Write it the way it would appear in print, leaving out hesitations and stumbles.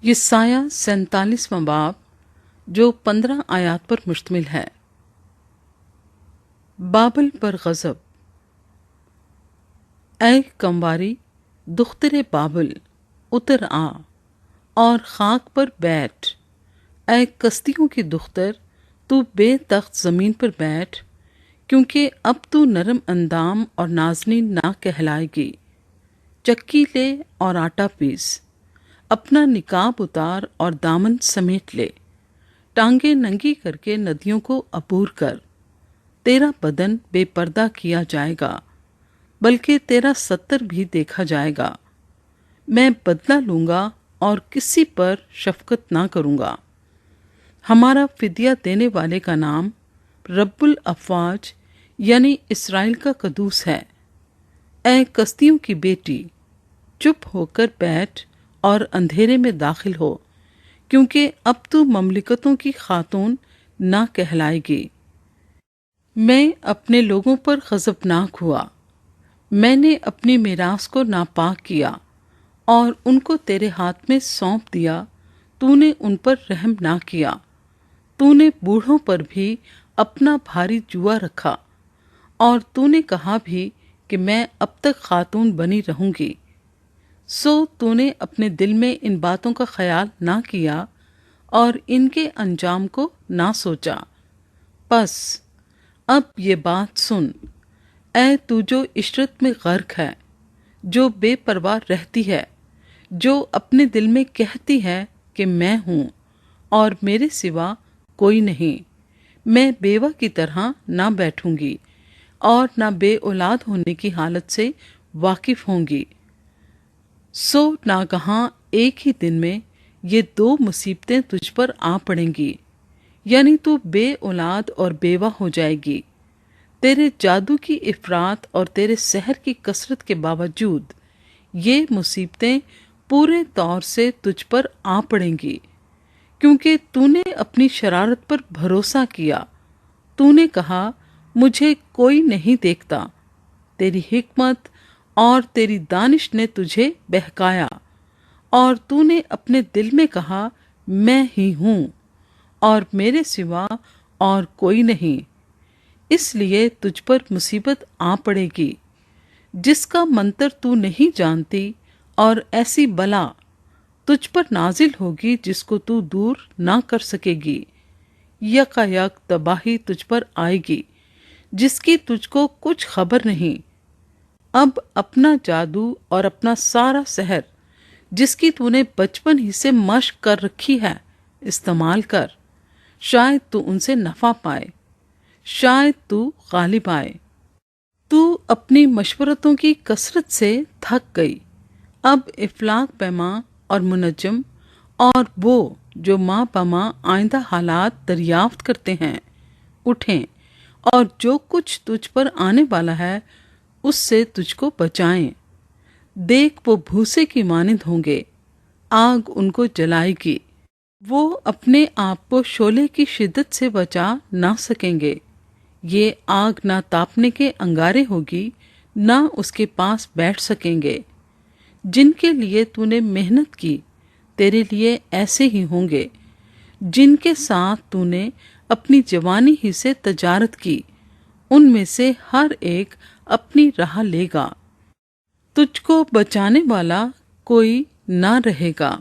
یسایہ 47واں باب جو 15 آیات پر مشتمل ہے۔ بابل پر غضب۔ اے کمواری دختر بابل، اتر آ اور خاک پر بیٹھ۔ اے کستیوں کی دختر، تو بے تخت زمین پر بیٹھ، کیونکہ اب تو نرم اندام اور نازنین نہ کہلائے گی۔ چکی لے اور آٹا پیس، اپنا نقاب اتار اور دامن سمیٹ لے، ٹانگیں ننگی کر کے ندیوں کو عبور کر۔ تیرا بدن بے پردہ کیا جائے گا، بلکہ تیرا ستر بھی دیکھا جائے گا۔ میں بدلہ لوں گا اور کسی پر شفقت نہ کروں گا۔ ہمارا فدیہ دینے والے کا نام رب الافواج یعنی اسرائیل کا قدوس ہے۔ اے کستیوں کی بیٹی، چپ ہو کر بیٹھ اور اندھیرے میں داخل ہو، کیونکہ اب تو مملکتوں کی خاتون نہ کہلائے گی۔ میں اپنے لوگوں پر غضبناک ہوا، میں نے اپنی میراث کو ناپاک کیا اور ان کو تیرے ہاتھ میں سونپ دیا۔ تو نے ان پر رحم نہ کیا، تو نے بوڑھوں پر بھی اپنا بھاری جوا رکھا، اور تو نے کہا بھی کہ میں اب تک خاتون بنی رہوں گی۔ سو تو نے اپنے دل میں ان باتوں کا خیال نہ کیا اور ان کے انجام کو نہ سوچا۔ پس اب یہ بات سن، اے تو جو عشرت میں غرق ہے، جو بے پرواہ رہتی ہے، جو اپنے دل میں کہتی ہے کہ میں ہوں اور میرے سوا کوئی نہیں، میں بیوہ کی طرح نہ بیٹھوں گی اور نہ بے اولاد ہونے کی حالت سے واقف ہوں گی۔ سو ناگہاں ایک ہی دن میں یہ دو مصیبتیں تجھ پر آ پڑیں گی، یعنی تو بے اولاد اور بیوہ ہو جائے گی۔ تیرے جادو کی افراط اور تیرے سحر کی کثرت کے باوجود یہ مصیبتیں پورے طور سے تجھ پر آ پڑیں گی، کیونکہ تو نے اپنی شرارت پر بھروسہ کیا۔ تو نے کہا مجھے کوئی نہیں دیکھتا، تیری حکمت اور تیری دانش نے تجھے بہکایا، اور تو نے اپنے دل میں کہا میں ہی ہوں اور میرے سوا اور کوئی نہیں۔ اس لیے تجھ پر مصیبت آ پڑے گی جس کا منتر تو نہیں جانتی، اور ایسی بلا تجھ پر نازل ہوگی جس کو تو دور نہ کر سکے گی۔ یکایک تباہی تجھ پر آئے گی جس کی تجھ کو کچھ خبر نہیں۔ اب اپنا جادو اور اپنا سارا سحر جس کی تو نے بچپن ہی سے مشق کر رکھی ہے استعمال کر، شاید تو ان سے نفع پائے، شاید تو غالب آئے۔ تو اپنی مشورتوں کی کثرت سے تھک گئی۔ اب افلاک پیما اور منجم اور وہ جو ماہ بماہ آئندہ حالات دریافت کرتے ہیں اٹھیں، اور جو کچھ تجھ پر آنے والا ہے اس سے تجھ کو بچائیں۔ دیکھ وہ بھوسے کی مانند ہوں گے، آگ ان کو جلائے گی، وہ اپنے آپ کو شعلے کی شدت سے بچا نہ سکیں گے۔ یہ آگ نہ تاپنے کے انگارے ہوگی، نہ اس کے پاس بیٹھ سکیں گے۔ جن کے لیے تو نے محنت کی تیرے لیے ایسے ہی ہوں گے، جن کے ساتھ تو نے اپنی جوانی ہی سے تجارت کی، ان میں سے ہر ایک اپنی راہ لے گا، تجھ کو بچانے والا کوئی نہ رہے گا۔